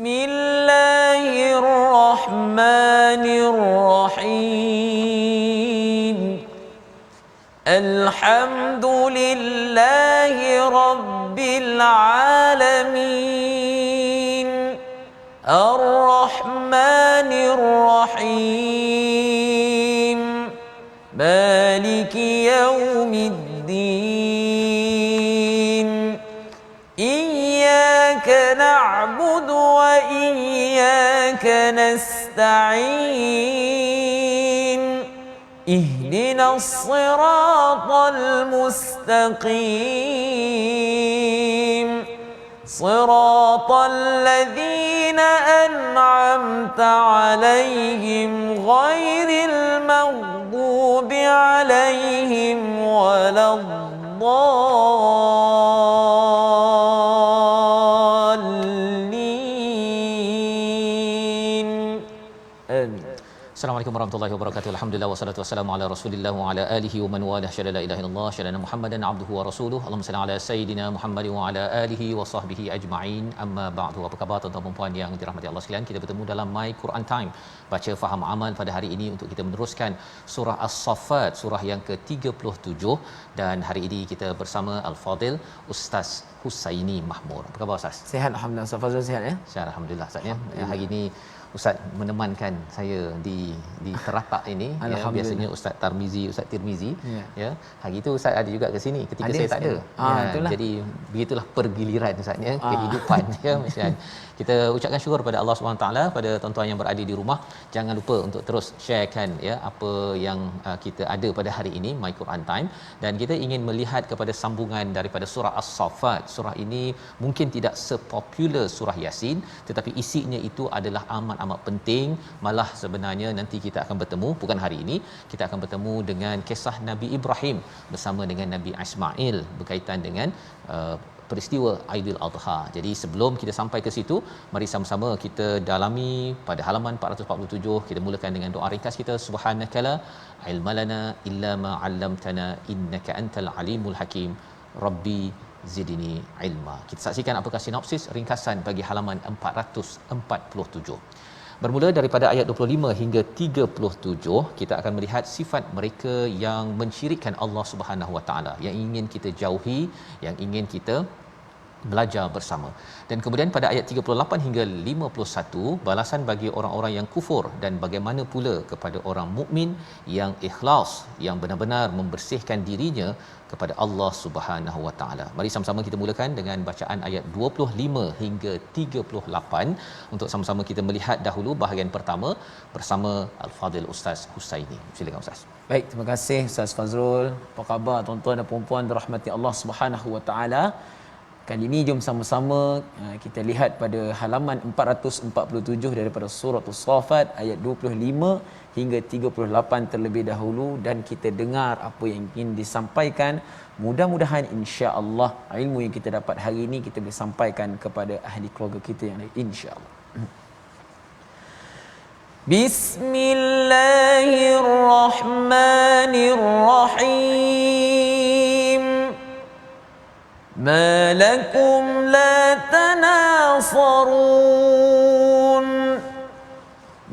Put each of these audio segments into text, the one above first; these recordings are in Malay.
Bismillahirrahmanirrahim. Alhamdulillahi rabbil alamin. Ar-Rahmanir Rahim. Maliki yaumiddin. Iyyaka na'budu wa iyyaka nasta'in. Ihdinas siratal mustaqim. Siratal ladzina an'amta 'alaihim ghairil maghdubi 'alaihim waladdallin. Amin. Assalamualaikum warahmatullahi wabarakatuh. Alhamdulillah wassalatu wassalamu ala Rasulillah wa ala alihi wa man walah. Syada la ilaha illallah, syada Muhammadan abduhu wa rasuluhu. Allahumma salli ala sayidina Muhammad wa ala alihi wa sahbihi ajma'in. Amma ba'du. Apa khabar tuan-tuan dan puan yang dirahmati Allah sekalian? Kita bertemu dalam My Quran Time, baca faham amal pada hari ini untuk kita meneruskan surah As-Saffat, surah yang ke-37, dan hari ini kita bersama Al-Fadil Ustaz Husaini Mahmur. Apa khabar Ustaz? Sihat alhamdulillah. Ustaz Fazrul sihat ya? Sihat alhamdulillah Ustaz ya. Hari ini Ustaz menemankan saya di teratak ini ya, biasanya Ustaz Tirmizi ya. Hari itu Ustaz ada juga ke sini ketika saya tak ada. Jadi begitulah pergiliran Ustaz ya, kehidupan ya macam. Kita ucapkan syukur pada Allah Subhanahu taala, pada tuan-tuan yang berada di rumah. Jangan lupa untuk terus sharekan ya apa yang kita ada pada hari ini, My Quran Time, dan kita ingin melihat kepada sambungan daripada surah As-Saffat. Surah ini mungkin tidak sepopular surah Yasin, tetapi isinya itu adalah amat penting. Malah sebenarnya nanti kita akan bertemu, bukan hari ini, kita akan bertemu dengan kisah Nabi Ibrahim bersama dengan Nabi Ismail berkaitan dengan peristiwa Aidil Adha. Jadi sebelum kita sampai ke situ, mari sama-sama kita dalami pada halaman 447. Kita mulakan dengan doa ringkas kita. Subhanakala ilmalana illa ma 'allamtana innaka antal alimul hakim. Rabbi zidni ilma. Kita saksikan apakah sinopsis ringkasan bagi halaman 447. Bermula daripada ayat 25 hingga 37, kita akan melihat sifat mereka yang mensyirikkan Allah Subhanahu Wa Taala, yang ingin kita jauhi, yang ingin kita belajar bersama. Dan kemudian pada ayat 38 hingga 51, balasan bagi orang-orang yang kufur, dan bagaimana pula kepada orang mukmin yang ikhlas, yang benar-benar membersihkan dirinya kepada Allah Subhanahu Wa Taala. Mari sama-sama kita mulakan dengan bacaan ayat 25 hingga 38 untuk sama-sama kita melihat dahulu bahagian pertama bersama Al-Fadil Ustaz Husaini. Silakan Ustaz. Baik, terima kasih Ustaz Fazrul. Apa khabar tuan-tuan dan puan-puan dirahmati Allah Subhanahu Wa Taala? Kali ini jom sama-sama kita lihat pada halaman 447 daripada surah As-Saffat ayat 25 hingga 38 terlebih dahulu, dan kita dengar apa yang ingin disampaikan. Mudah-mudahan insya-Allah ilmu yang kita dapat hari ini kita boleh sampaikan kepada ahli keluarga kita yang lain insya-Allah. Bismillahirrahmanirrahim. ما لكم لا تناصرون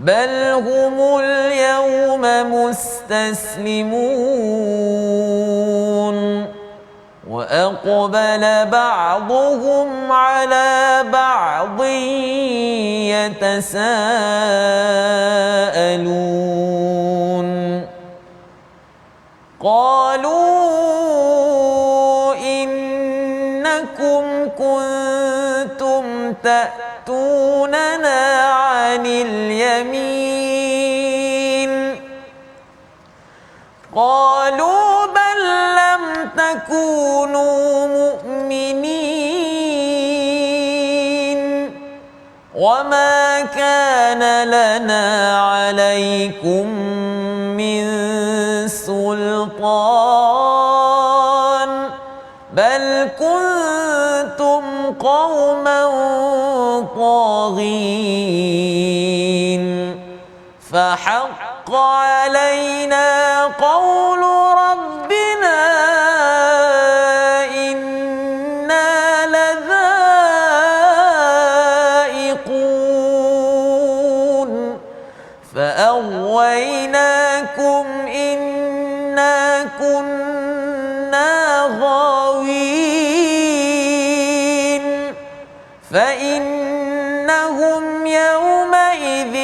بل هم اليوم مستسلمون وأقبل بعضهم على بعض يتساءلون قالوا كنتم تأتوننا عن اليمين قالوا بل لم تكونوا مؤمنين وما كان لنا عليكم من سلطان بل كنتم قوما طاغين فحق علينا قول ربنا إنا لذائقون غاوين فإنهم يومئذ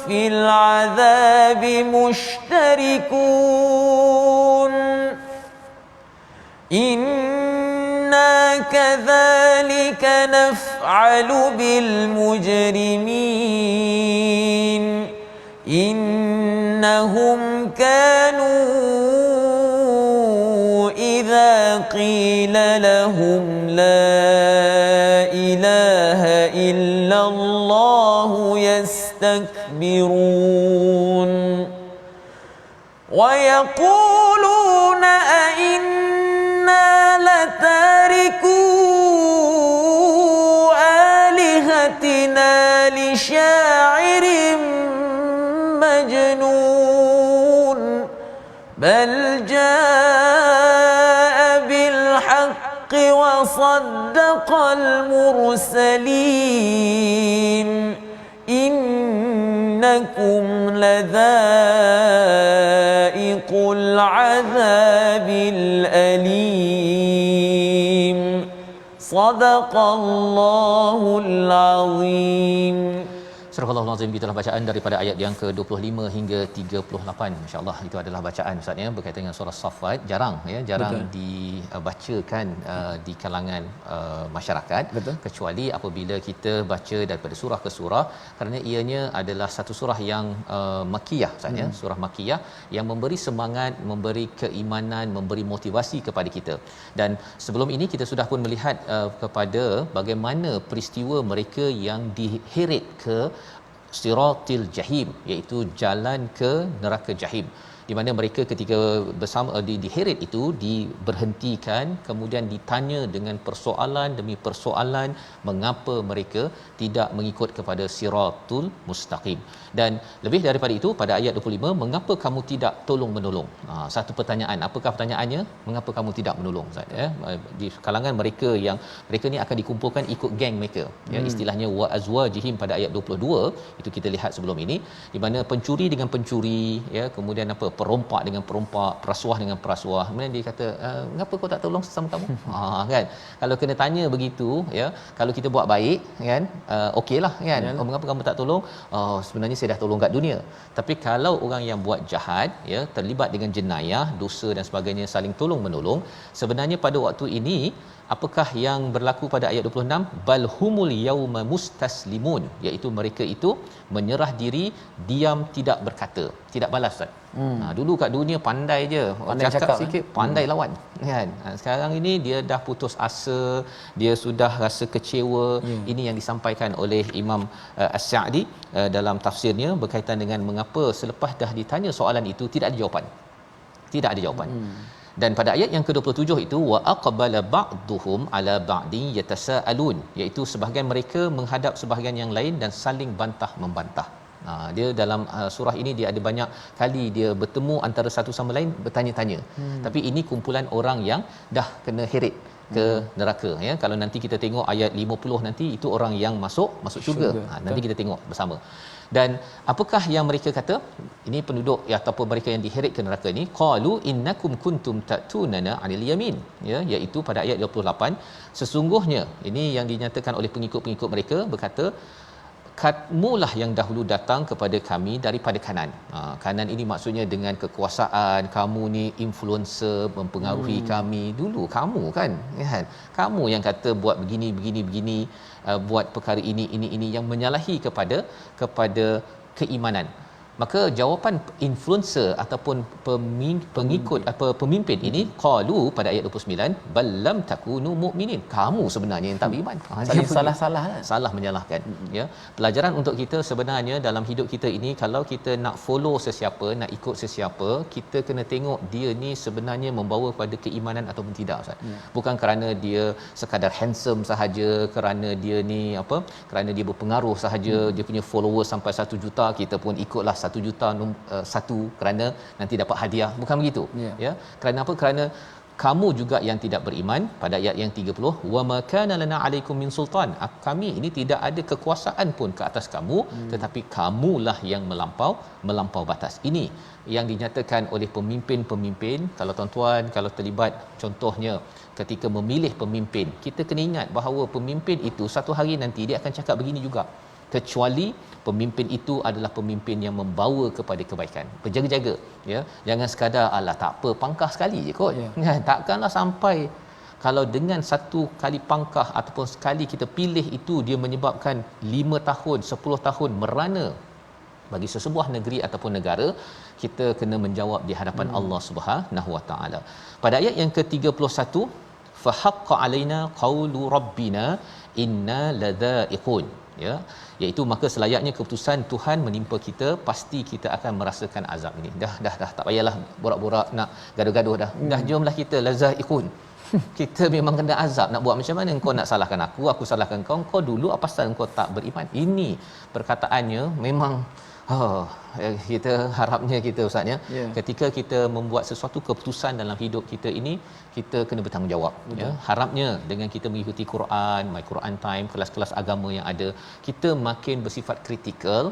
في العذاب مشتركون إنا كذلك نفعل بالمجرمين إنهم كانوا إذا قيل لهم لا إله إلا الله يستكبرون ويقولون أئنا لتاركو آلهتنا لشاعر مجنون بل جاء بالحق وصدق المرسلين إنكم لذائق العذاب الأليم صدق الله العظيم. Surah Al-Azim, itulah bacaan daripada ayat yang ke-25 hingga 38. Masya-Allah, itu adalah bacaan Ustaz ya berkaitan dengan surah Saffat. Jarang dibacakan di kalangan masyarakat. Betul. Kecuali apabila kita baca daripada surah ke surah, kerana ianya adalah satu surah yang makkiyah Ustaz ya, surah makkiyah yang memberi semangat, memberi keimanan, memberi motivasi kepada kita. Dan sebelum ini kita sudah pun melihat kepada bagaimana peristiwa mereka yang diheret ke Siratil Jahim, iaitu jalan ke neraka Jahim, di mana mereka ketika bersama diheret itu diberhentikan, kemudian ditanya dengan persoalan demi persoalan mengapa mereka tidak mengikut kepada Siratul Mustaqim. Dan lebih daripada itu, pada ayat 25, mengapa kamu tidak tolong menolong? Satu pertanyaan, apakah pertanyaannya? Mengapa kamu tidak menolong Ustaz ya? Di kalangan mereka yang mereka ni akan dikumpulkan ikut geng mereka ya, istilahnya wa azwajihim pada ayat 22 itu kita lihat sebelum ini, di mana pencuri dengan pencuri ya, kemudian apa, perompak dengan perompak, perasuah dengan perasuah. Kemudian dia kata, mengapa kau tak tolong sesama kamu? Kan, kalau kena tanya begitu ya, kalau kita buat baik kan, okeylah kan, mengapa kamu tak tolong? Sebenarnya saya dah tolong kat dunia. Tapi kalau orang yang buat jahat ya, terlibat dengan jenayah, dosa dan sebagainya, saling tolong menolong, sebenarnya pada waktu ini apakah yang berlaku pada ayat 26? Bal humul yauma mustaslimun, iaitu mereka itu menyerah diri, diam, tidak berkata, tidak balas Ustaz. Dulu kat dunia pandai je, pandai cakap sikit, pandai lawan kan. Sekarang ini dia dah putus asa, dia sudah rasa kecewa. Ini yang disampaikan oleh Imam As-Sa'di dalam tafsirnya berkaitan dengan mengapa selepas dah ditanya soalan itu tidak ada jawapan. Tidak ada jawapan. Dan pada ayat yang ke-27 itu wa aqbala ba'duhum ala ba'din yatasaalun, iaitu sebahagian mereka menghadap sebahagian yang lain dan saling bantah membantah. Dia dalam surah ini dia ada banyak kali dia bertemu antara satu sama lain bertanya-tanya. Tapi ini kumpulan orang yang dah kena heret ke neraka ya. Kalau nanti kita tengok ayat 50 nanti, itu orang yang masuk syurga. Nanti kita tengok bersama. Dan apakah yang mereka kata? Ini penduduk ya, ataupun mereka yang diheret ke neraka ini, qalu innakum kuntum ta'tunana 'anil yamin ya, iaitu pada ayat 28, sesungguhnya ini yang dinyatakan oleh pengikut-pengikut mereka, berkata kamulah yang dahulu datang kepada kami daripada kanan. Kanan ini maksudnya dengan kekuasaan, kamu ni influencer mempengaruhi kami dulu, kamu kan kamu yang kata buat begini, buat perkara ini yang menyalahi kepada keimanan. Maka jawapan influencer ataupun pengikut apa pemimpin ini, qalu pada ayat 29, ballam takunu mu'minin, kamu sebenarnya yang tak beriman. Salah salah menyalahkan ya. Pelajaran untuk kita sebenarnya dalam hidup kita ini, kalau kita nak follow sesiapa, nak ikut sesiapa, kita kena tengok dia ni sebenarnya membawa kepada keimanan ataupun tidak Ustaz. Bukan kerana dia sekadar handsome sahaja, kerana dia ni kerana dia berpengaruh sahaja, dia punya followers sampai 1 juta, kita pun ikutlah 1 juta satu kerana nanti dapat hadiah. Bukan begitu ya. Kerana apa? Kerana kamu juga yang tidak beriman, pada ayat yang 30, wa ma kana lana alaikum min sultan, kami ini tidak ada kekuasaan pun ke atas kamu, tetapi kamulah yang melampau batas. Ini yang dinyatakan oleh pemimpin-pemimpin. Kalau tuan-tuan kalau terlibat contohnya ketika memilih pemimpin, kita kena ingat bahawa pemimpin itu satu hari nanti dia akan cakap begini juga, kecuali pemimpin itu adalah pemimpin yang membawa kepada kebaikan. Berjaga-jaga, ya, jangan sekadar alah tak apa pangkah sekali je kot, ya. Takkanlah sampai kalau dengan satu kali pangkah ataupun sekali kita pilih itu dia menyebabkan 5 tahun 10 tahun merana bagi sesebuah negeri ataupun negara. Kita kena menjawab di hadapan Allah Subhanahu Wa Taala. Pada ayat yang ke-31, fa haqqa alaina qaulu rabbina inna ladaiqun, ya, iaitu maka selayaknya keputusan Tuhan menimpa kita, pasti kita akan merasakan azab ini. Dah tak payahlah borak-borak nak gaduh-gaduh dah jomlah kita lazaiqun. Kita memang kena azab. Nak buat macam mana? Engkau nak salahkan aku salahkan kau dulu, apa pasal engkau tak beriman? Ini perkataannya memang kita harapnya kita ustaz, ya, ketika kita membuat sesuatu keputusan dalam hidup kita ini, kita kena bertanggungjawab, ya. Harapnya dengan kita mengikuti Quran, My Quran Time, kelas-kelas agama yang ada, kita makin bersifat kritikal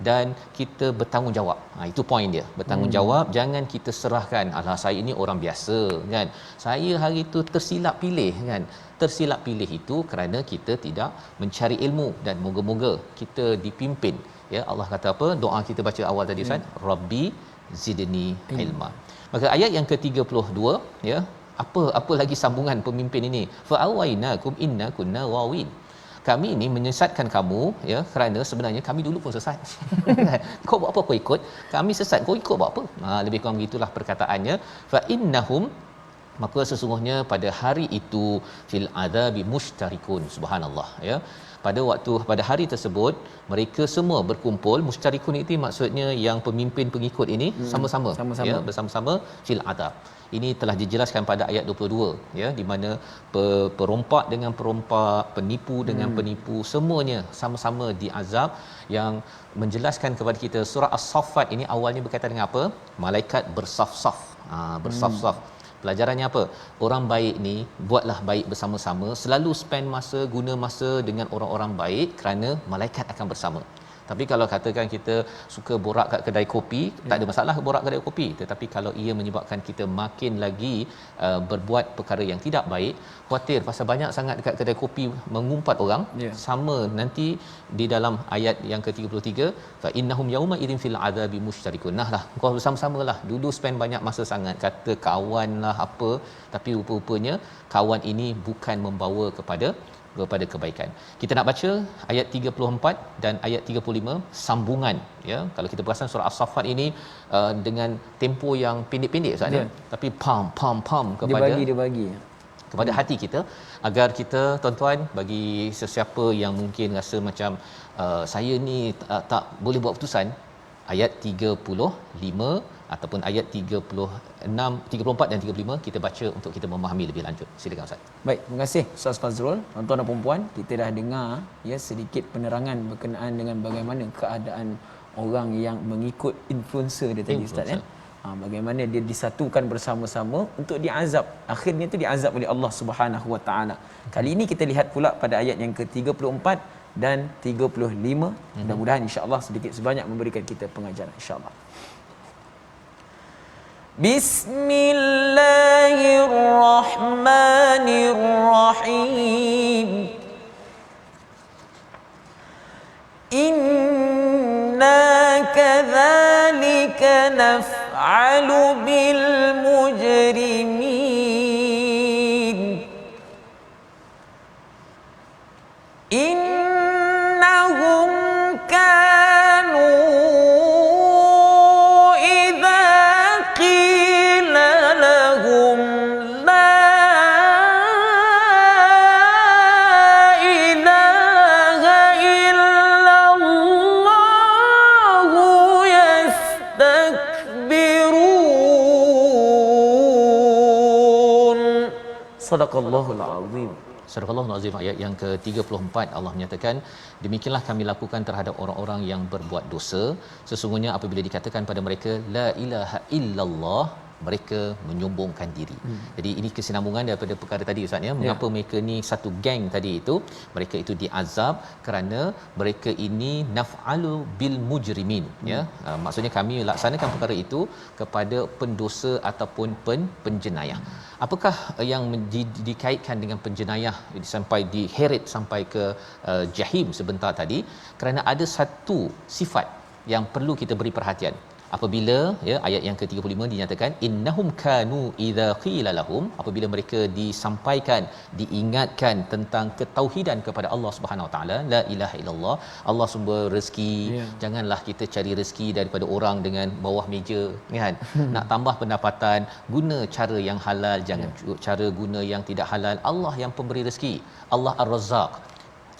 dan kita bertanggungjawab. Itu poin dia, bertanggungjawab. Jangan kita serahkan, alah saya ini orang biasa kan, saya hari itu tersilap pilih kan. Tersilap pilih itu kerana kita tidak mencari ilmu, dan moga-moga kita dipimpin, ya. Allah kata apa? Doa kita baca awal tadi Ustaz, Rabbi zidni ilma. Maka ayat yang ke-32, ya, apa lagi sambungan pemimpin ini? Fa awainakum inna kunna wawin. Kami ini menyesatkan kamu, ya, kerana sebenarnya kami dulu pun sesat. Kau buat apa kau ikut? Kami sesat, kau ikut buat apa? Lebih kurang begitulah perkataannya. Fa innahum, maka sesungguhnya pada hari itu fil adzabi mushtarikun. Subhanallah, ya. Pada hari tersebut mereka semua berkumpul. Mushtarikun itu maksudnya yang pemimpin pengikut ini sama-sama. Ya, bersama-sama fil adab. Ini telah dijelaskan pada ayat 22, ya, di mana perompak dengan perompak, penipu dengan penipu, semuanya sama-sama diazab. Yang menjelaskan kepada kita surah As-Saffat ini awalnya berkaitan dengan apa? Malaikat bersaf-saf. Bersaf-saf. Pelajarannya apa? Orang baik ni buatlah baik bersama-sama, selalu spend masa, guna masa dengan orang-orang baik, kerana malaikat akan bersama. Tapi kalau katakan kita suka borak kat kedai kopi, tak ada masalah borak kedai kopi, tetapi kalau ia menyebabkan kita makin lagi berbuat perkara yang tidak baik, khuatir pasal banyak sangat dekat kedai kopi mengumpat orang, sama nanti di dalam ayat yang ke-33, fa innahum yauma idzin fil azabi mushtarikun. Nah lah, kau bersama-samalah, dulu spend banyak masa sangat kata kawan lah apa, tapi rupa-rupanya kawan ini bukan membawa kepada kebaikan. Kita nak baca ayat 34 dan ayat 35 sambungan, ya. Kalau kita perasan surah As-Saffat ini dengan tempo yang pendek-pendek Ustaz, ya, tapi pam kepada dia bagi kepada hati kita, agar kita tuan-tuan, bagi sesiapa yang mungkin rasa macam saya ni tak boleh buat keputusan, ayat 35 ataupun ayat 36, 34 dan 35 kita baca untuk kita memahami lebih lanjut. Silakan Ustaz. Baik, terima kasih Ustaz Fazrul. Tuan-tuan dan puan-puan, kita dah dengar, ya, sedikit penerangan berkenaan dengan bagaimana keadaan orang yang mengikut influencer dia tadi Ustaz, ya. Bagaimana dia disatukan bersama-sama untuk diazab. Akhirnya itu diazab oleh Allah Subhanahu Wa Taala. Kali ini kita lihat pula pada ayat yang ke-34 dan 35. Mudah-mudahan insya-Allah sedikit sebanyak memberikan kita pengajaran insya-Allah. Bismillahirrahmanirrahim. Inna kadzalika naf'alu bil mujrimin. Innahum kanu idza qila lahum la ilaha illallah yastakbirun. Sadaqallahul azim. Surah Al-Azim ayat yang ke-34, Allah menyatakan, demikianlah kami lakukan terhadap orang-orang yang berbuat dosa. Sesungguhnya apabila dikatakan pada mereka la ilaha illallah, mereka menyombongkan diri. Jadi ini kesinambungan daripada perkara tadi Ustaz ya, mengapa mereka ni satu geng tadi itu, mereka itu diazab kerana mereka ini naf'alu bil mujrimin ya. Maksudnya kami laksanakan perkara itu kepada pendosa ataupun penjenayah. Apakah yang dikaitkan dengan penjenayah sampai diheret sampai ke jahim sebentar tadi? Kerana ada satu sifat yang perlu kita beri perhatian. Apabila ya ayat yang ke-35 dinyatakan innahum kanu idza qila lahum, apabila mereka disampaikan, diingatkan tentang ketauhidan kepada Allah Subhanahu Wa Taala, la ilaha illallah, Allah sumber rezeki, janganlah kita cari rezeki daripada orang dengan bawah meja kan. Nak tambah pendapatan, guna cara yang halal, jangan cara guna yang tidak halal. Allah yang pemberi rezeki, Allah Ar-Razzaq.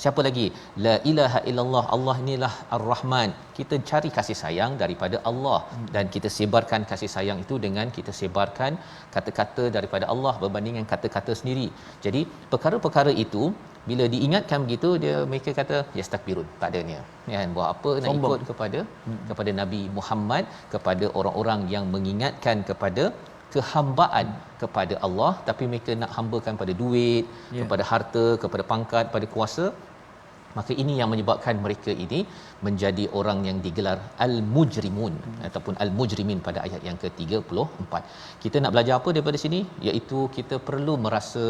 Siapa lagi? La ilaha illallah, Allah inilah Ar-Rahman. Kita cari kasih sayang daripada Allah dan kita sebarkan kasih sayang itu dengan kita sebarkan kata-kata daripada Allah berbanding dengan kata-kata sendiri. Jadi perkara-perkara itu bila diingatkan begitu, mereka kata yastakbirun, tak adanya kan, buat apa nak ikut kepada Nabi Muhammad, kepada orang-orang yang mengingatkan kepada kehambaan kepada Allah, tapi mereka nak hambakan pada duit, kepada harta, kepada pangkat, pada kuasa. Maka ini yang menyebabkan mereka ini menjadi orang yang digelar al-mujrimun ataupun al-mujrimin pada ayat yang ke-34. Kita nak belajar apa daripada sini? Iaitu kita perlu merasa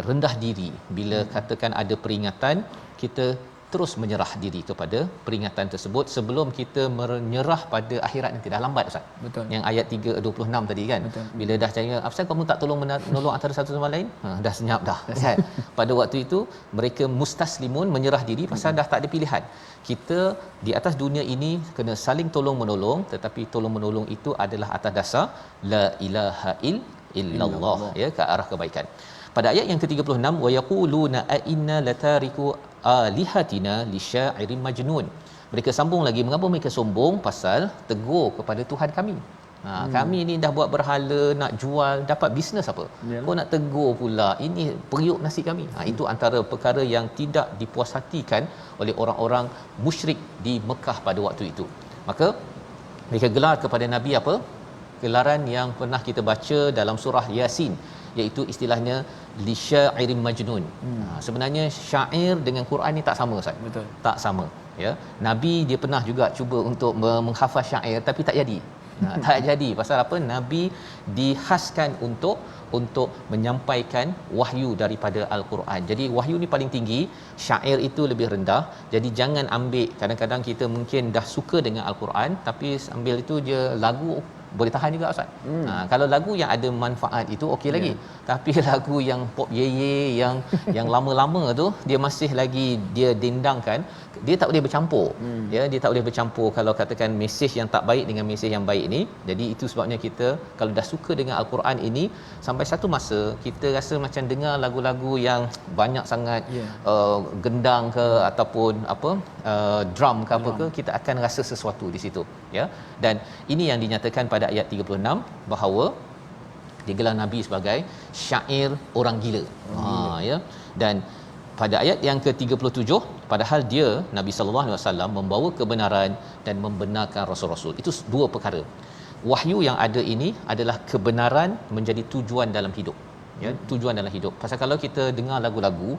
rendah diri bila katakan ada peringatan, kita terus menyerah diri kepada peringatan tersebut sebelum kita menyerah pada akhirat nanti. Dah lambat Ustaz. Betul. Yang ayat 3:26 tadi kan. Betul. Bila dah cakap apasal kamu tak menolong antara satu sama lain? Dah senyap dah kan. Pada waktu itu mereka mustaslimun, menyerah diri pasal dah tak ada pilihan. Kita di atas dunia ini kena saling tolong menolong, tetapi tolong menolong itu adalah atas dasar la ilaha illallah ya, ke arah kebaikan. Pada ayat yang ke-36 wa yaquluna a inna latariku alihatina lisyairin majnun. Mereka sambung lagi, mengapa mereka sombong? Pasal tegur kepada Tuhan kami. Kami ni dah buat berhala, nak jual, dapat bisnes apa? Kau nak tegur pula, ini periuk nasi kami. Itu antara perkara yang tidak dipuashatikan oleh orang-orang musyrik di Mekah pada waktu itu. Maka mereka gelar kepada Nabi apa? Gelaran yang pernah kita baca dalam surah Yasin, iaitu istilahnya lisyairin majnun. Sebenarnya syair dengan Quran ni tak sama Ustaz. Betul. Tak sama ya. Nabi dia pernah juga cuba untuk menghafaz syair tapi tak jadi. Tak jadi pasal apa? Nabi dihaskan untuk menyampaikan wahyu daripada al-Quran. Jadi wahyu ni paling tinggi, syair itu lebih rendah. Jadi jangan ambil, kadang-kadang kita mungkin dah suka dengan al-Quran tapi ambil itu je lagu boleh tahan juga Ustaz. Kalau lagu yang ada manfaat itu okey lagi. Tapi lagu yang pop ye yang lama-lama tu dia masih lagi dia dendangkan, dia tak boleh bercampur. Ya, dia tak boleh bercampur kalau katakan mesej yang tak baik dengan mesej yang baik ni. Jadi itu sebabnya kita kalau dah suka dengan al-Quran ini, sampai satu masa kita rasa macam dengar lagu-lagu yang banyak sangat gendang ke ataupun apa drum ke apa ke, kita akan rasa sesuatu di situ ya. Dan ini yang dinyatakan pada ayat 36 bahawa digelar Nabi sebagai syair orang gila. Ya. Dan pada ayat yang ke-37, padahal dia Nabi sallallahu alaihi wasallam membawa kebenaran dan membenarkan rasul-rasul. Itu dua perkara. Wahyu yang ada ini adalah kebenaran menjadi tujuan dalam hidup. Ya, tujuan dalam hidup. Pasal kalau kita dengar lagu-lagu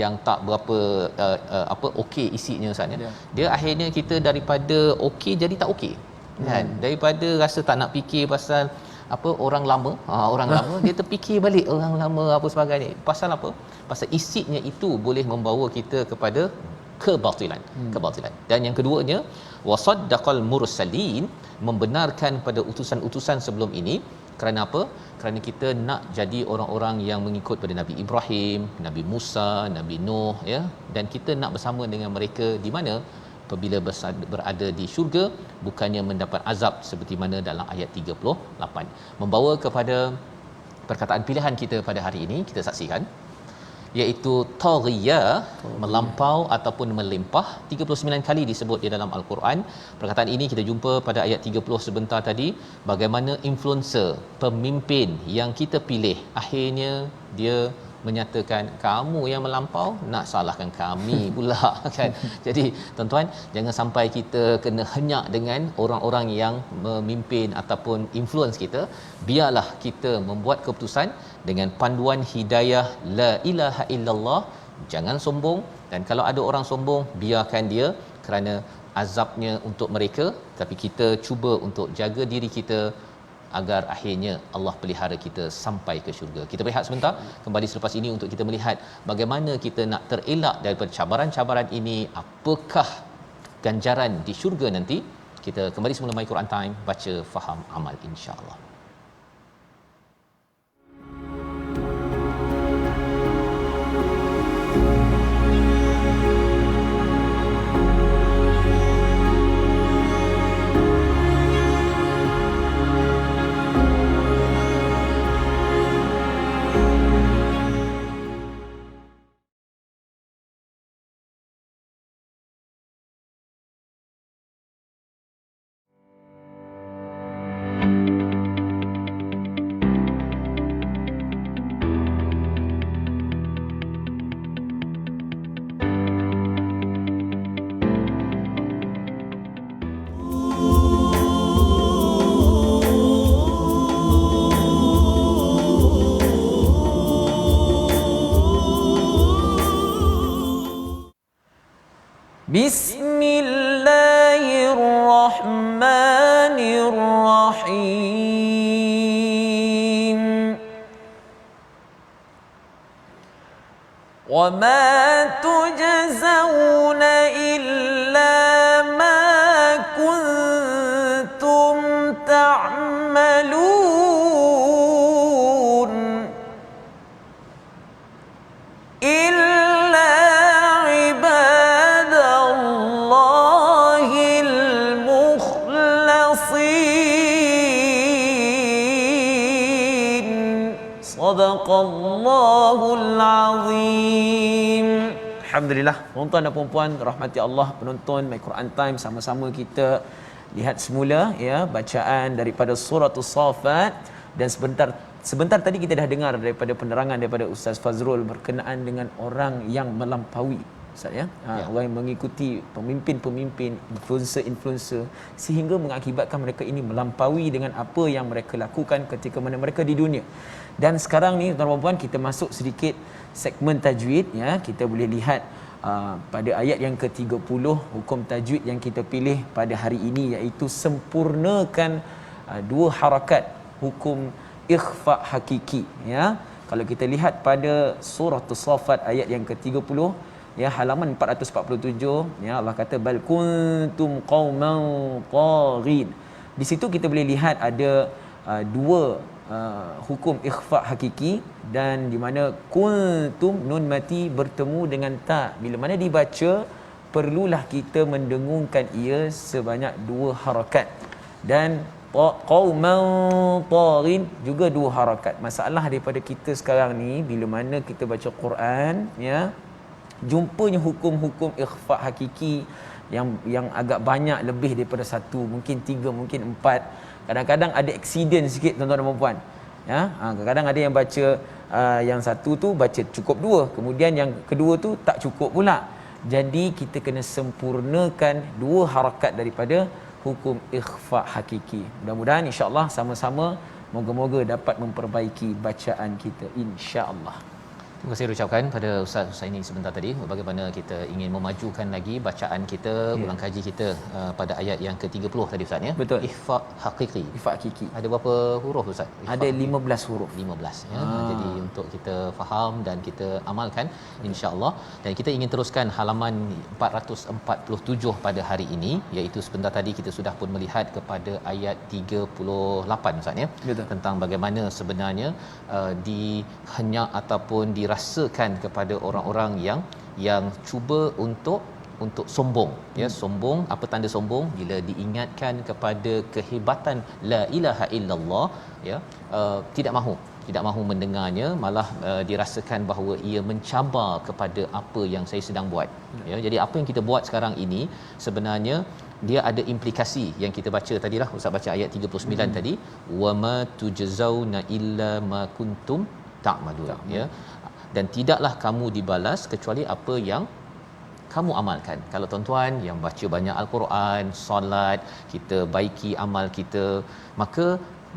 yang tak berapa okey isinya Ustaz ya. Dia akhirnya kita daripada okey jadi tak okey. Kan? Daripada rasa tak nak fikir pasal apa orang lama, dia terfikir balik orang lama apa sebagainya. Pasal apa? Pasal isinya itu boleh membawa kita kepada kebatilan. Dan yang keduanya wasaddaqal mursalin, membenarkan pada utusan-utusan sebelum ini. Kerana apa? Kerana kita nak jadi orang-orang yang mengikut pada Nabi Ibrahim, Nabi Musa, Nabi Nuh ya, dan kita nak bersama dengan mereka di mana apabila berada di syurga bukannya mendapat azab seperti mana dalam ayat 38. Membawa kepada perkataan pilihan kita pada hari ini, kita saksikan, iaitu taghiya, melampau ataupun melimpah. 39 kali disebut di dalam al-Quran. Perkataan ini kita jumpa pada ayat 30 sebentar tadi, bagaimana influencer, pemimpin yang kita pilih akhirnya dia menyatakan kamu yang melampau nak salahkan kami pula kan. Jadi tuan-tuan, jangan sampai kita kena henyak dengan orang-orang yang memimpin ataupun influence kita. Biarlah kita membuat keputusan dengan panduan hidayah la ilaha illallah. Jangan sombong, dan kalau ada orang sombong, biarkan dia, kerana azabnya untuk mereka, tapi kita cuba untuk jaga diri kita agar akhirnya Allah pelihara kita sampai ke syurga. Kita berehat sebentar, kembali selepas ini untuk kita melihat bagaimana kita nak terelak daripada cabaran-cabaran ini, apakah ganjaran di syurga nanti. Kita kembali semula My Quran Time, baca, faham, amal, insya-Allah. Bismillahirrahmanirrahim. Wa ma tujzauna illa ma kuntum ta'malun illa ibadallahil mukhlasin. Sadaqallahul azim. Alhamdulillah, tuan-tuan dan puan-puan rahmati Allah, penonton My Quran Time, sama-sama kita lihat semula ya bacaan daripada surah As-Saffat. Dan sebentar tadi kita dah dengar daripada penerangan daripada Ustaz Fazrul berkenaan dengan orang yang melampaui, Ustaz ya. Orang yang mengikuti pemimpin-pemimpin, influencer sehingga mengakibatkan mereka ini melampaui dengan apa yang mereka lakukan ketika mana mereka di dunia. Dan sekarang ni tuan-tuan dan puan, kita masuk sedikit segmen tajwid ya. Kita boleh lihat pada ayat yang ke-30 hukum tajwid yang kita pilih pada hari ini, iaitu sempurnakan dua harakat hukum ikhfa hakiki ya. Kalau kita lihat pada surah As-Saffat ayat yang ke-30 ya, halaman 447 ya, Allah kata bal kuntum qauman taghin. Di situ kita boleh lihat ada dua hukum ikhfa hakiki, dan di mana kuntum nun mati bertemu dengan ta, bila mana dibaca perlulah kita mendengungkan ia sebanyak dua harakat, dan qauman taghin juga dua harakat. Masalah daripada kita sekarang ni, bila mana kita baca Quran ya, jumpanya hukum-hukum ikhfa hakiki yang agak banyak, lebih daripada satu, mungkin tiga, mungkin empat. Kadang-kadang ada accident sikit tuan-tuan dan puan ya. Kadang-kadang ada yang baca yang satu tu baca cukup dua, kemudian yang kedua tu tak cukup pula. Jadi kita kena sempurnakan dua harakat daripada hukum ikhfa hakiki. Mudah-mudahan insya-Allah sama-sama, moga-moga dapat memperbaiki bacaan kita insya-Allah. Terima kasih ucapkan pada Ustaz Husaini sebentar tadi, bagaimana kita ingin memajukan lagi bacaan kita, ulang kaji kita pada ayat yang ke-30 tadi Ustaz ya. Betul. Ikhfa hakiki. Ikhfa hakiki. Ada berapa huruf Ustaz? Ada 15 huruf. 15 ya. Jadi untuk kita faham dan kita amalkan insya-Allah. Dan kita ingin teruskan halaman 447 pada hari ini, iaitu sebentar tadi kita sudah pun melihat kepada ayat 38 Ustaz ya. Betul. Tentang bagaimana sebenarnya dihenyak ataupun dirasakan kepada orang-orang yang cuba untuk sombong ya. Sombong, apa tanda sombong? Bila diingatkan kepada kehebatan la ilaha illallah ya, tidak mahu mendengarnya, malah dirasakan bahawa ia mencabar kepada apa yang saya sedang buat ya. Jadi apa yang kita buat sekarang ini sebenarnya dia ada implikasi yang kita baca tadilah, Ustaz baca ayat 39 tadi, wama tujzauna illa ma kuntum ta'malun ya. dan tidaklah kamu dibalas kecuali apa yang kamu amalkan. Kalau tuan-tuan yang baca banyak al-Quran, solat, kita baiki amal kita, maka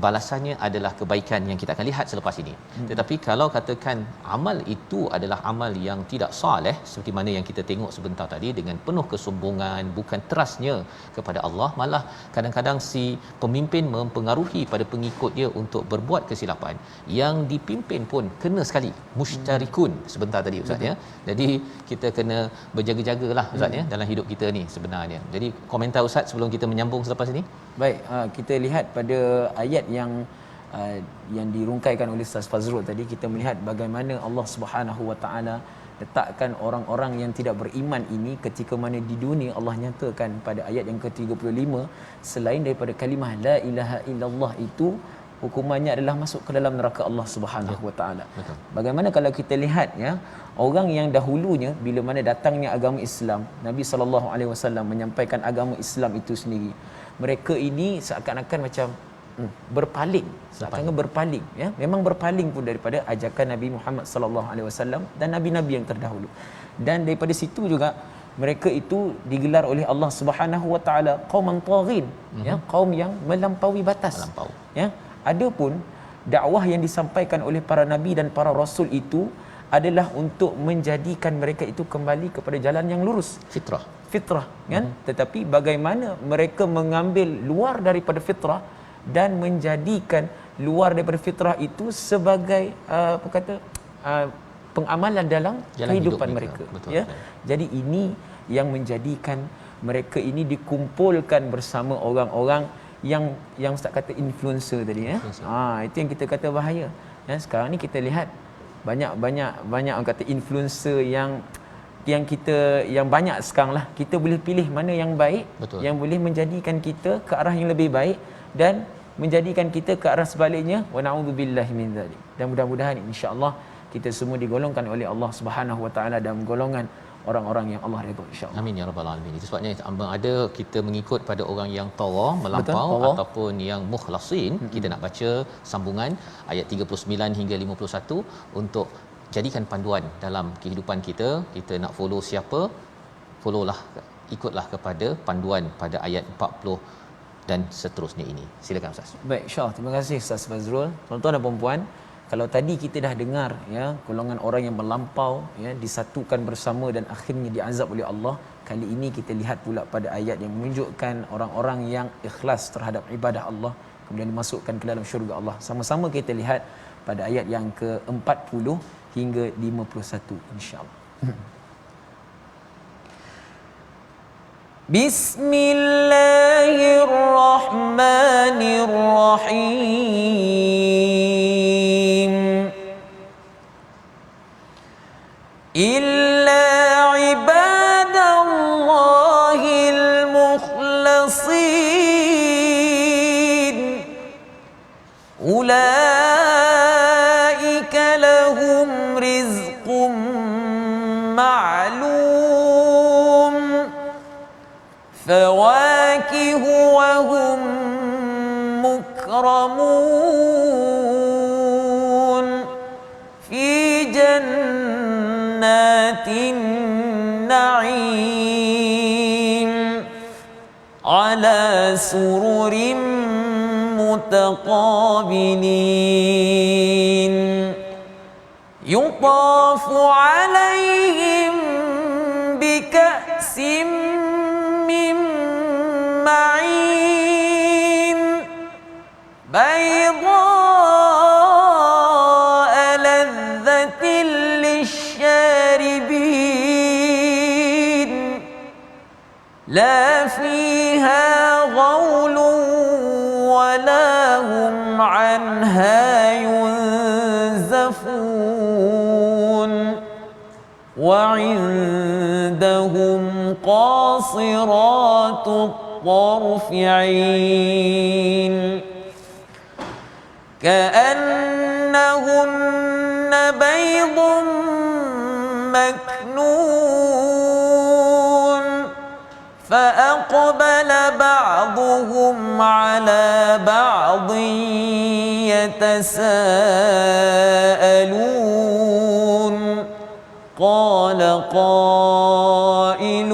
balasannya adalah kebaikan yang kita akan lihat selepas ini. Tetapi kalau katakan amal itu adalah amal yang tidak soleh, seperti mana yang kita tengok sebentar tadi, dengan penuh kesombongan, bukan trustnya kepada Allah, malah kadang-kadang si pemimpin mempengaruhi pada pengikut dia untuk berbuat kesilapan, yang dipimpin pun kena sekali musytarikun sebentar tadi Ustaz ya. Jadi kita kena berjaga-jagalah Ustaz ya dalam hidup kita ni sebenarnya. Jadi komentar Ustaz sebelum kita menyambung selepas ini. Baik, kita lihat pada ayat yang dirungkaikan oleh Ustaz Fazrul tadi, kita melihat bagaimana Allah Subhanahu Wa Taala letakkan orang-orang yang tidak beriman ini ketika mana di dunia. Allah nyatakan pada ayat yang ke-35, selain daripada kalimah la ilaha illallah itu, hukumannya adalah masuk ke dalam neraka Allah Subhanahu Wa Taala. Bagaimana kalau kita lihat ya, orang yang dahulunya bila mana datangnya agama Islam, Nabi sallallahu alaihi wasallam menyampaikan agama Islam itu sendiri, mereka ini seakan-akan macam berpaling, seakan-akan berpaling ya, memang berpaling pun daripada ajakan Nabi Muhammad sallallahu alaihi wasallam dan nabi-nabi yang terdahulu. Dan daripada situ juga mereka itu digelar oleh Allah Subhanahu Wa Taala qauman taghin, ya, kaum yang melampaui batas. Ya, adapun dakwah yang disampaikan oleh para nabi dan para rasul itu adalah untuk menjadikan mereka itu kembali kepada jalan yang lurus, fitrah kan. Tetapi bagaimana mereka mengambil luar daripada fitrah dan menjadikan luar daripada fitrah itu sebagai pengamalan dalam jalan kehidupan mereka. Betul, ya. Jadi ini yang menjadikan mereka ini dikumpulkan bersama orang-orang yang Ustaz kata influencer tadi ya. Itu yang kita kata bahaya. Ya, sekarang ni kita lihat banyak orang kata influencer yang kita yang banyak sekarang lah. Kita boleh pilih mana yang baik, yang boleh menjadikan kita ke arah yang lebih baik dan menjadikan kita ke arah sebaliknya. Wa na'udzubillahi min dzalik. Dan mudah-mudahan insya-Allah kita semua digolongkan oleh Allah Subhanahu Wa Taala dalam golongan orang-orang yang Allah redha, insya-Allah. Amin ya rabbal alamin. Itu sebabnya ada kita mengikut pada orang yang tagha, melampau, ataupun yang mukhlasin. Kita nak baca sambungan ayat 39 hingga 51 untuk jadikan panduan dalam kehidupan kita. Kita nak follow siapa? Followlah, ikutlah kepada panduan pada ayat 40 dan seterusnya ini. Silakan Ustaz. Baik, insya-Allah. Terima kasih Ustaz Fazrul. Tuan-tuan dan puan-puan, kalau tadi kita dah dengar ya, golongan orang yang melampau ya disatukan bersama dan akhirnya diazab oleh Allah, kali ini kita lihat pula pada ayat yang menunjukkan orang-orang yang ikhlas terhadap ibadah Allah kemudian dimasukkan ke dalam syurga Allah. Sama-sama kita lihat pada ayat yang ke-40 hingga 51 insya-Allah. Bismillahirrahmanirrahim. Illa ibadallahil mukhlasin ulaika lahum rizqum ma'lum fawakihu wa hum mukramun fi jannatin na'im ala sururin mutaqabilin yutafu alaihim bika'sim min ma'in بيضاء لذة للشاربين لا فيها غول ولا هم عنها ينزفون وعندهم قاصرات الطرف عين كأنهن بيض مكنون فأقبل بعضهم على بعض يتساءلون قال قائل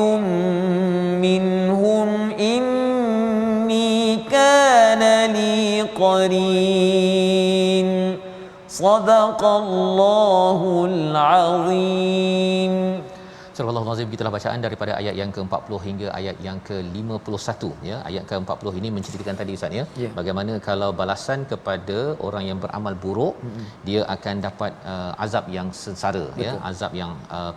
منهم إني كان لي قرين صدق الله العظيم. Surah Al-Azim, gitulah bacaan daripada ayat yang ke-40 hingga ayat yang ke-51 ya. Ayat ke-40 ini menceritakan tadi Ustaz ya, bagaimana kalau balasan kepada orang yang beramal buruk, dia akan dapat azab yang sengsara. Betul. Ya, azab yang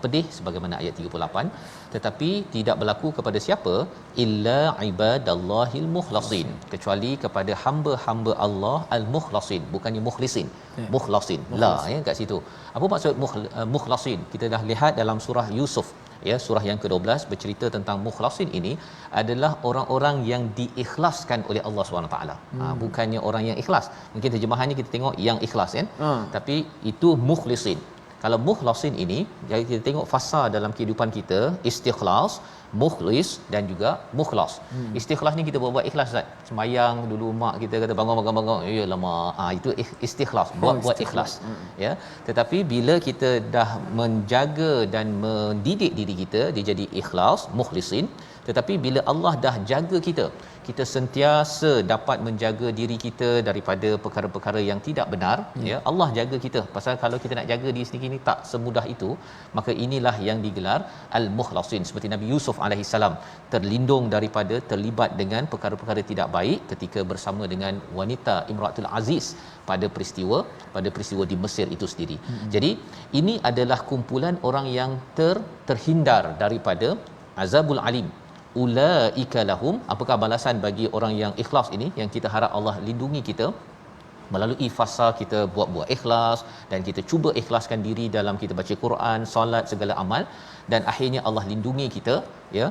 pedih sebagaimana ayat 38. Tetapi tidak berlaku kepada siapa? Illa ibadallahil mukhlasin, kecuali kepada hamba-hamba Allah al-mukhlasin, bukannya mukhlisin. Mukhlasin. La ya kat situ. Apa maksud mukhlasin? Kita dah lihat dalam surah Yusuf ya, surah yang ke-12 bercerita tentang mukhlasin ini adalah orang-orang yang diikhlaskan oleh Allah Subhanahu taala. Bukannya orang yang ikhlas. Mungkin terjemahannya kita tengok yang ikhlas kan. Tapi itu mukhlisin. Kalau mukhlasin ini, jadi kita tengok fasa dalam kehidupan kita, istikhlas, mukhlis dan juga mukhlas. Istikhlas ni kita buat ikhlas Ustaz. Sembayang dulu mak kita kata bangun. Ya lama. Itu istikhlas, buat ikhlas. Ya. Tetapi bila kita dah menjaga dan mendidik diri kita, dia jadi ikhlas, mukhlisin. Tetapi bila Allah dah jaga kita, kita sentiasa dapat menjaga diri kita daripada perkara-perkara yang tidak benar. Ya, Allah jaga kita. Pasal kalau kita nak jaga diri sendiri ni tak semudah itu. Maka inilah yang digelar al-mukhlasin. Seperti Nabi Yusuf alaihissalam terlindung daripada terlibat dengan perkara-perkara tidak baik ketika bersama dengan wanita Imratul Aziz pada peristiwa di Mesir itu sendiri. Jadi ini adalah kumpulan orang yang terhindar daripada azabul alim. Ulaika lahum, apakah balasan bagi orang yang ikhlas ini, yang kita harap Allah lindungi kita melalui fasa kita buat ikhlas dan kita cuba ikhlaskan diri dalam kita baca Quran, solat, segala amal, dan akhirnya Allah lindungi kita ya.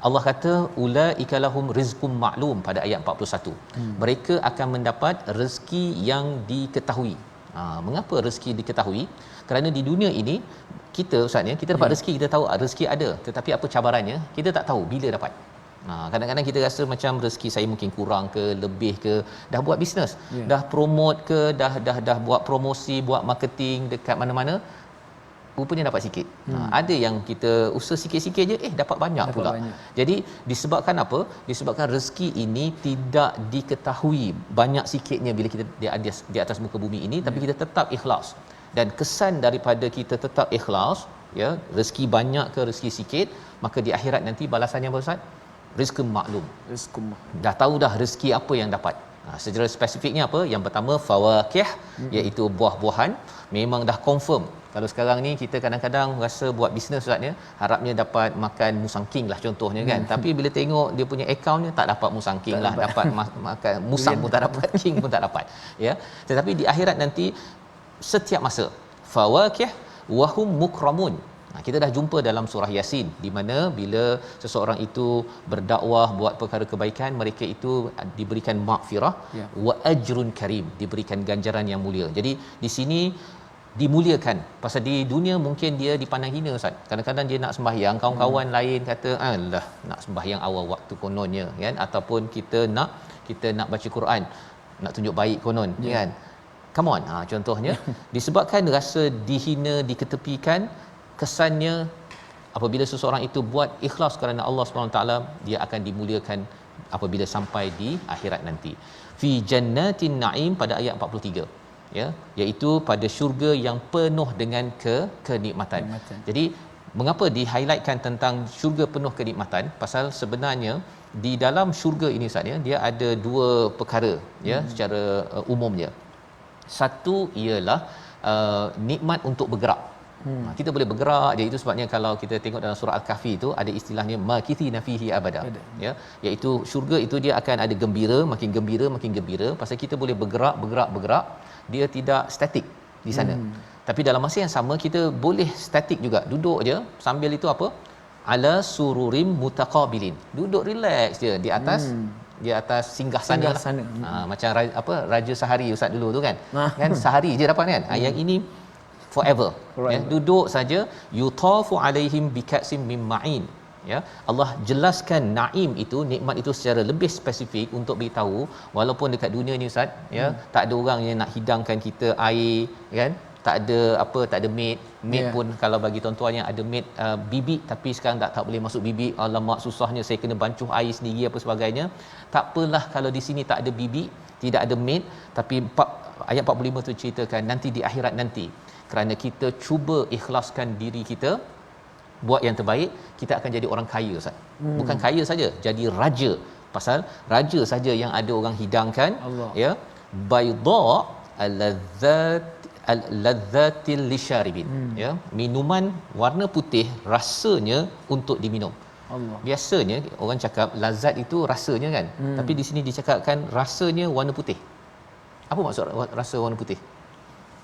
Allah kata ulaika lahum rizqum ma'lum pada ayat 41. Mereka akan mendapat rezeki yang diketahui. Mengapa rezeki diketahui? Kerana di dunia ini kita Ustaz ya, kita dapat rezeki, kita tahu rezeki ada, tetapi apa cabarannya kita tak tahu bila dapat. Kadang-kadang kita rasa macam rezeki saya mungkin kurang ke lebih ke, dah buat bisnes, dah promote ke, dah buat promosi, buat marketing dekat mana-mana, rupanya dapat sikit. Ada yang kita usaha sikit-sikit je dapat banyak pula. Jadi disebabkan apa? Disebabkan rezeki ini tidak diketahui banyak sikitnya bila kita di atas muka bumi ini, tapi kita tetap ikhlas. Dan kesan daripada kita tetap ikhlas ya, rezeki banyak ke rezeki sikit, maka di akhirat nanti balasannya apa Ustaz? Rizqum maklum. Dah tahu dah rezeki apa yang dapat. Secara spesifiknya apa? Yang pertama fawakih, iaitu buah-buahan. Memang dah confirm. Kalau sekarang ni kita kadang-kadang rasa buat bisnes Ustaz ya, harapnya dapat makan musang king lah contohnya kan. Tapi bila tengok dia punya akaunnya, tak dapat musang king lah, dapat makan musang pun tak dapat, king pun tak dapat ya. Tetapi di akhirat nanti setiap masa fawakih wahum mukramun. Kita dah jumpa dalam surah Yasin di mana bila seseorang itu berdakwah buat perkara kebaikan, mereka itu diberikan maghfirah wa ajrun karim, diberikan ganjaran yang mulia. Jadi di sini dimuliakan. Pasal di dunia mungkin dia dipandang hina Ustaz. Kadang-kadang dia nak sembahyang, kawan-kawan lain kata alah nak sembahyang awal waktu kononnya kan, ataupun kita nak baca Quran, nak tunjuk baik konon kan. Come on, contohnya disebabkan rasa dihina, diketepikan, kesannya apabila seseorang itu buat ikhlas kerana Allah SWT, dia akan dimuliakan apabila sampai di akhirat nanti. Fi jannatin na'im pada ayat 43 ya, iaitu pada syurga yang penuh dengan kenikmatan. Jadi mengapa di-highlightkan tentang syurga penuh kenikmatan? Pasal sebenarnya di dalam syurga ini Ustaz ya, dia ada dua perkara ya secara umumnya. Satu ialah nikmat untuk bergerak. Kita boleh bergerak je. Itu sebabnya kalau kita tengok dalam surah Al-Kahfi itu ada istilahnya makithina fihi abada ya, iaitu syurga itu dia akan ada gembira, makin gembira pasal kita boleh bergerak, dia tidak statik di sana. Tapi dalam masa yang sama kita boleh statik juga, duduk je sambil itu apa? Ala sururim mutaqabilin. Duduk relax je di atas singgah sana. Macam raja sehari Ustaz dulu tu kan. Kan sehari je dapat kan. Yang ini forever. Ya, duduk saja. Yutafu alaihim bika'sim min ma'in. Ya, Allah jelaskan naim itu, nikmat itu secara lebih spesifik untuk beritahu walaupun dekat dunia ni Ustaz ya, tak ada orang yang nak hidangkan kita air kan, tak ada apa, tak ada maid pun kalau bagi tuan-tuan yang ada maid bibik tapi sekarang tak boleh masuk bibik, alamak susahnya saya kena bancuh air sendiri apa sebagainya. Tak apalah kalau di sini tak ada bibik, tidak ada maid, tapi ayat 45 tu ceritakan nanti di akhirat nanti, kerana kita cuba ikhlaskan diri kita buat yang terbaik, kita akan jadi orang kaya Ustaz. Bukan kaya saja, jadi raja. Pasal raja saja yang ada orang hidangkan Allah. Ya, bayda al-ladzatil lisharibin. Ya, minuman warna putih rasanya untuk diminum. Allah. Biasanya orang cakap lazat itu rasanya kan. Tapi di sini dicakapkan rasanya warna putih. Apa maksud rasa warna putih?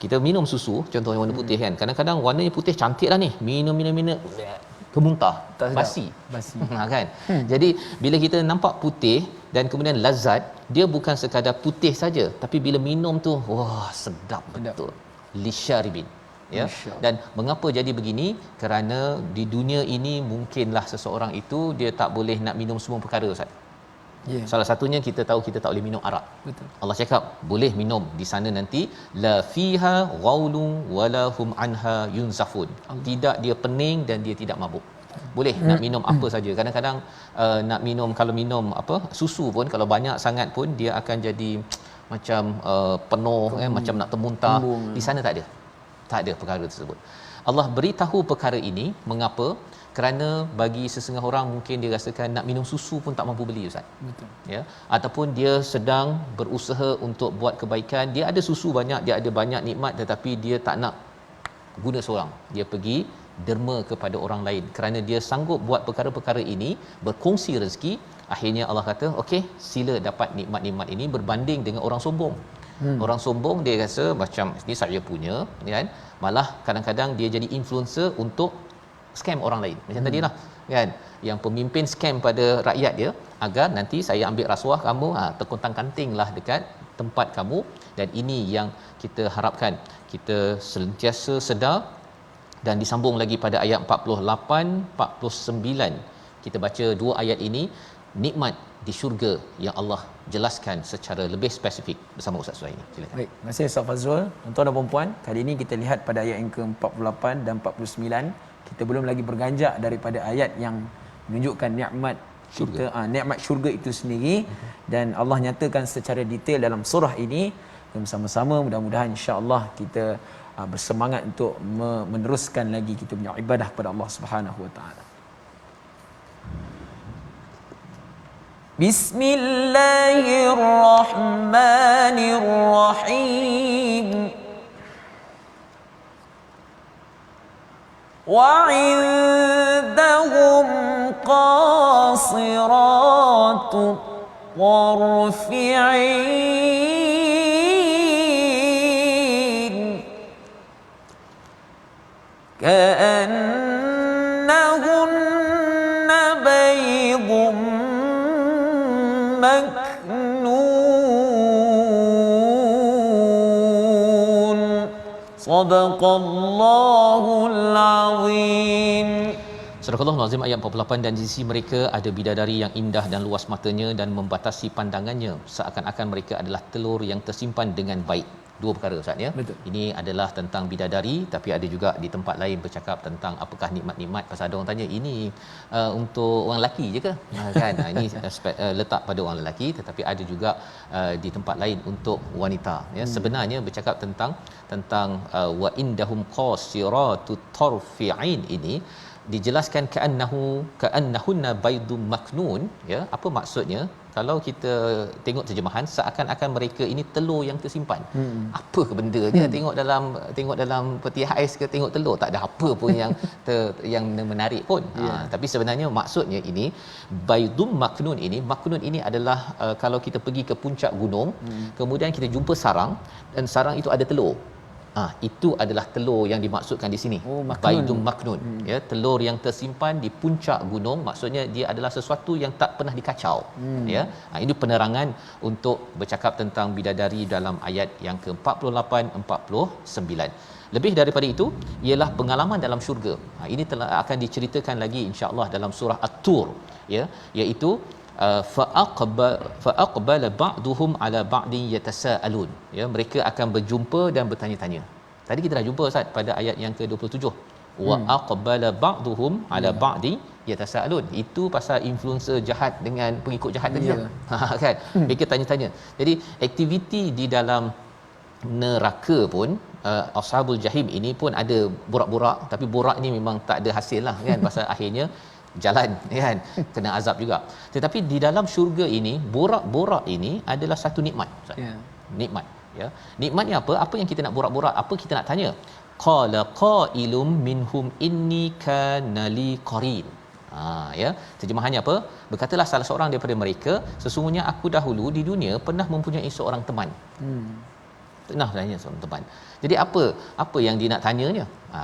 Kita minum susu contohnya warna putih kan. Kadang-kadang warnanya putih cantiklah ni. Minum kemuntah, basi. Kan. Jadi bila kita nampak putih dan kemudian lazat, dia bukan sekadar putih saja, tapi bila minum tu wah sedap betul. Lisyaribin. Ya. Dan mengapa jadi begini? Kerana di dunia ini mungkinlah seseorang itu dia tak boleh nak minum semua perkara Ustaz. Yeah. Salah satunya kita tahu kita tak boleh minum arak. Betul. Allah cakap boleh minum di sana nanti la fiha ghaulun wala hum anha yunzafun. Tidak dia pening dan dia tidak mabuk. Boleh nak minum apa saja. Kadang-kadang nak minum, kalau minum apa susu pun kalau banyak sangat pun dia akan jadi macam penuh macam nak termuntah. Di sana tak ada. Tak ada perkara tersebut. Allah beritahu perkara ini mengapa? Kerana bagi sesengah orang mungkin dia rasakan nak minum susu pun tak mampu beli Ustaz. Betul. Ya, ataupun dia sedang berusaha untuk buat kebaikan, dia ada susu banyak, dia ada banyak nikmat tetapi dia tak nak guna seorang. Dia pergi derma kepada orang lain kerana dia sanggup buat perkara-perkara ini, berkongsi rezeki. Akhirnya Allah kata, okey, sila dapat nikmat-nikmat ini berbanding dengan orang sombong. Orang sombong dia rasa macam ni saya punya, kan? Malah kadang-kadang dia jadi influencer untuk scam orang lain. Macam tadilah kan, yang pemimpin scam pada rakyat dia agar nanti saya ambil rasuah kamu, terkontang-kantinglah dekat tempat kamu. Dan ini yang kita harapkan kita sentiasa sedar. Dan disambung lagi pada ayat 48 49 kita baca dua ayat ini, nikmat di syurga yang Allah jelaskan secara lebih spesifik bersama Ustaz Suhaimi. Silakan. Baik, terima kasih Ustaz Fazrul. Tuan-tuan dan puan, kali ini kita lihat pada ayat yang ke-48 dan 49. Kita belum lagi berganjak daripada ayat yang menunjukkan nikmat syurga. Nikmat syurga itu sendiri, dan Allah nyatakan secara detail dalam surah ini. Bersama-sama mudah-mudahan insya-Allah kita bersemangat untuk meneruskan lagi kita punya ibadah kepada Allah Subhanahu wa taala. Bismillahirrahmanirrahim. وعندهم قاصرات الطرف عين كأنهن بيض مكنون صدق الله العظيم. Surah Al-Azim ayat 48, dan di sisi mereka ada bidadari yang indah dan luas matanya dan membatasi pandangannya, seakan-akan mereka adalah telur yang tersimpan dengan baik. Dua perkara Ustaz ya. Betul. Ini adalah tentang bidadari, tapi ada juga di tempat lain bercakap tentang apakah nikmat-nikmat. Pasal ada orang tanya ini untuk orang lelaki je ke? Kan ini letak pada orang lelaki, tetapi ada juga di tempat lain untuk wanita ya. Sebenarnya bercakap tentang wa indahum qasiratut tarfi'ain ini dijelaskan ka'annahunna baydum maknun ya. Apa maksudnya? Kalau kita tengok terjemahan seakan-akan mereka ini telur yang tersimpan. Apa ke bendanya? Tengok dalam peti ais ke tengok telur, tak ada apa pun yang menarik pun. Tapi sebenarnya maksudnya ini baydum maknun ini adalah kalau kita pergi ke puncak gunung, kemudian kita jumpa sarang dan sarang itu ada telur. Itu adalah telur yang dimaksudkan di sini. Baydum maknun. Ya, telur yang tersimpan di puncak gunung, maksudnya dia adalah sesuatu yang tak pernah dikacau. Ya. Ini penerangan untuk bercakap tentang bidadari dalam ayat yang ke-48 49. Lebih daripada itu ialah pengalaman dalam syurga. Ini telah akan diceritakan lagi insya-Allah dalam surah At-Tur ya, iaitu fa'aqbala ba'duhum ala ba'din yatasaalun ya, mereka akan berjumpa dan bertanya-tanya. Tadi kita dah jumpa Ustaz pada ayat yang ke-27. Wa aqbala ba'duhum ala ba'di yatasaalun. Itu pasal influencer jahat dengan pengikut jahat tadi lah. Kan? Mereka tanya-tanya. Jadi aktiviti di dalam neraka pun ashabul jahim ini pun ada borak-borak, tapi borak ni memang tak ada hasil lah kan, pasal akhirnya jalan kan, kena azab juga. Tetapi di dalam syurga ini borak-borak ini adalah satu nikmat. Nikmat ya. Nikmatnya apa? Apa yang kita nak borak-borak? Apa kita nak tanya? Qala qailum minhum inni kana li qarin. Ya, terjemahannya apa? Berkatalah salah seorang daripada mereka, sesungguhnya aku dahulu di dunia pernah mempunyai seorang teman. Pernah tanya seorang teman. Jadi apa yang dia nak tanyanya?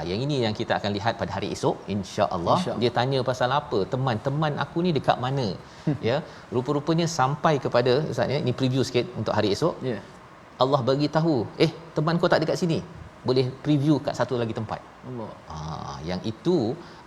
Yang ini yang kita akan lihat pada hari esok insya-Allah. Dia tanya pasal apa? Teman aku ni dekat mana? Ya, rupa-rupanya sampai kepada Ustaz ya, ini preview sikit untuk hari esok. Allah bagi tahu, teman kau tak dekat sini. Boleh preview kat satu lagi tempat. Allah. Yang itu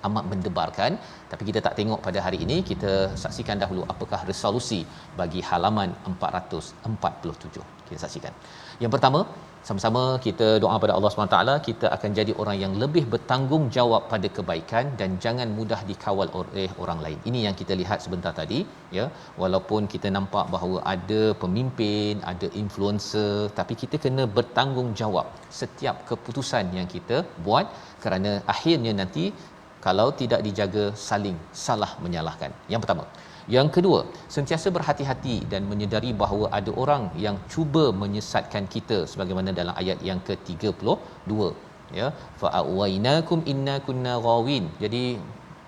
amat mendebarkan, tapi kita tak tengok pada hari ini. Kita saksikan dahulu apakah resolusi bagi halaman 447. Kita saksikan. Yang pertama, sama-sama kita doa pada Allah SWT, kita akan jadi orang yang lebih bertanggungjawab pada kebaikan dan jangan mudah dikawal oleh orang lain. Ini yang kita lihat sebentar tadi ya. Walaupun kita nampak bahawa ada pemimpin, ada influencer, tapi kita kena bertanggungjawab setiap keputusan yang kita buat, kerana akhirnya nanti kalau tidak dijaga saling salah menyalahkan. Yang pertama. Yang kedua, sentiasa berhati-hati dan menyedari bahawa ada orang yang cuba menyesatkan kita sebagaimana dalam ayat yang ke-32 ya, fa awainakum inna kunna ghawin. Jadi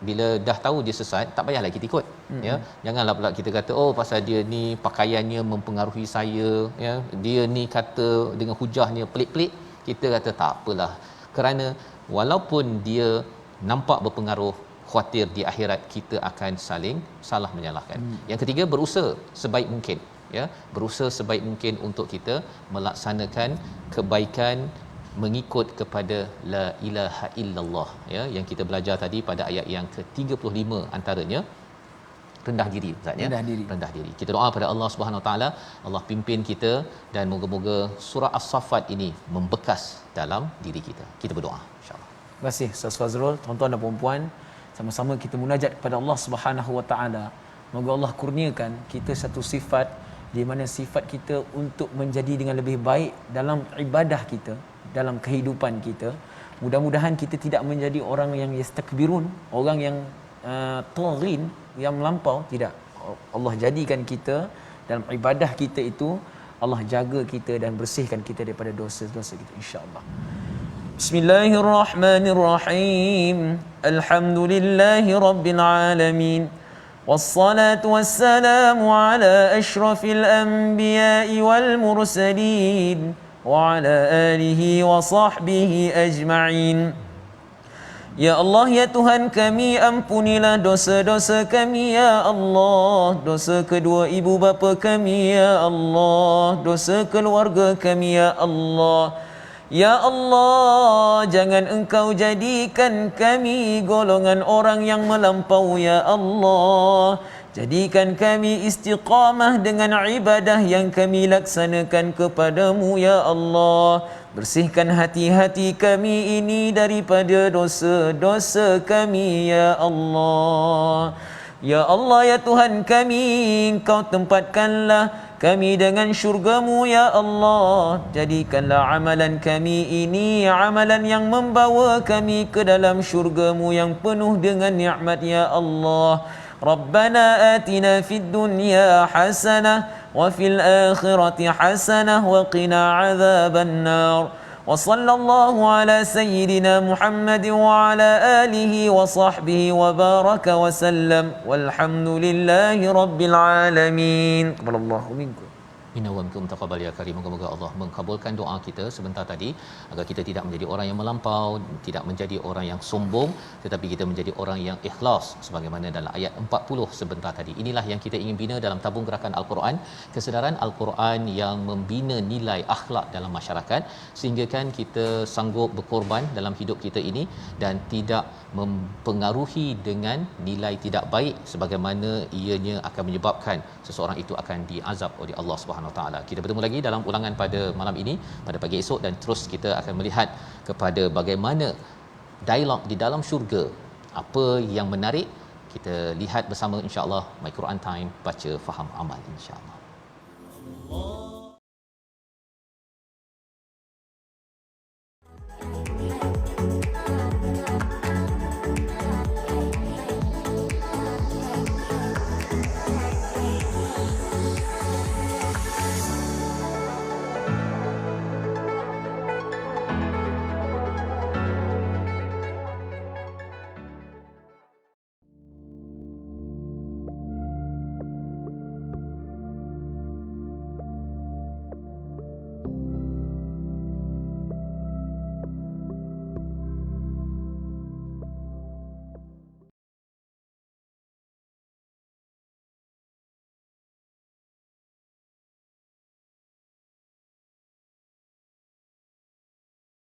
bila dah tahu dia sesat, tak payahlah kita ikut ya. Janganlah pula kita kata pasal dia ni pakaiannya mempengaruhi saya ya, dia ni kata dengan hujahnya pelik-pelik, kita kata tak apalah, kerana walaupun dia nampak berpengaruh, khawatir di akhirat kita akan saling salah menyalahkan. Yang ketiga, berusaha sebaik mungkin ya, berusaha sebaik mungkin untuk kita melaksanakan kebaikan mengikut kepada la ilaha illallah ya, yang kita belajar tadi pada ayat yang ke-35 antaranya rendah diri Ustaz ya, rendah diri. Kita doa pada Allah Subhanahu Wa Taala, Allah pimpin kita dan moga-moga surah As-Saffat ini membekas dalam diri kita. Kita berdoa insya-Allah. Terima kasih Ustaz Fazrul. Tuan-tuan dan puan-puan, sama-sama kita munajat kepada Allah Subhanahu Wa Taala. Moga Allah kurniakan kita satu sifat di mana sifat kita untuk menjadi dengan lebih baik dalam ibadah kita, dalam kehidupan kita. Mudah-mudahan kita tidak menjadi orang yang yastakbirun, orang yang taghin, yang melampau. Tidak. Allah jadikan kita dalam ibadah kita itu, Allah jaga kita dan bersihkan kita daripada dosa-dosa kita insya-Allah. Bismillahirrahmanirrahim. Alhamdulillahi rabbil alamin. Wassalatu wassalamu ala asyrafil anbiya'i wal mursalin wa ala alihi wa sahbihi ajma'in. Ya Allah, ya Tuhan kami, ampunilah dosa-dosa kami ya Allah, dosa kedua ibu bapa kami ya Allah, dosa keluarga kami ya Allah. Ya Allah, jangan Engkau jadikan kami golongan orang yang melampau ya Allah. Jadikan kami istiqamah dengan ibadah yang kami laksanakan kepadamu ya Allah. Bersihkan hati-hati kami ini daripada dosa-dosa kami ya Allah. Ya Allah, ya Tuhan kami, Engkau tempatkanlah kami dengan syurga-Mu ya Allah. Jadikanlah amalan kami ini amalan yang membawa kami ke dalam syurga-Mu yang penuh dengan nikmat ya Allah. Rabbana atina fid dunya hasanah wa fil akhirati hasanah wa qina adzaban nar. Wa sallallahu ala sayyidina Muhammad wa ala alihi wa sahbihi wa baraka wa sallam. Walhamdulillahi rabbil alamin. Qabalallahu minkum. Inna wa minkum taqabbal ya karim. Moga-moga Allah mengkabulkan doa kita sebentar tadi, agar kita tidak menjadi orang yang melampau, tidak menjadi orang yang sombong, tetapi kita menjadi orang yang ikhlas sebagaimana dalam ayat 40 sebentar tadi. Inilah yang kita ingin bina dalam tabung gerakan Al-Quran, kesedaran Al-Quran yang membina nilai akhlak dalam masyarakat, sehingga kan kita sanggup berkorban dalam hidup kita ini dan tidak mempengaruhi dengan nilai tidak baik sebagaimana ianya akan menyebabkan seseorang itu akan diazab oleh Allah Subhanahu Subhanahu Wa Taala. Kita bertemu lagi dalam ulangan pada malam ini, pada pagi esok, dan terus kita akan melihat kepada bagaimana dialog di dalam syurga. Apa yang menarik kita lihat bersama insya-Allah. My Quran Time, baca faham amal insya-Allah.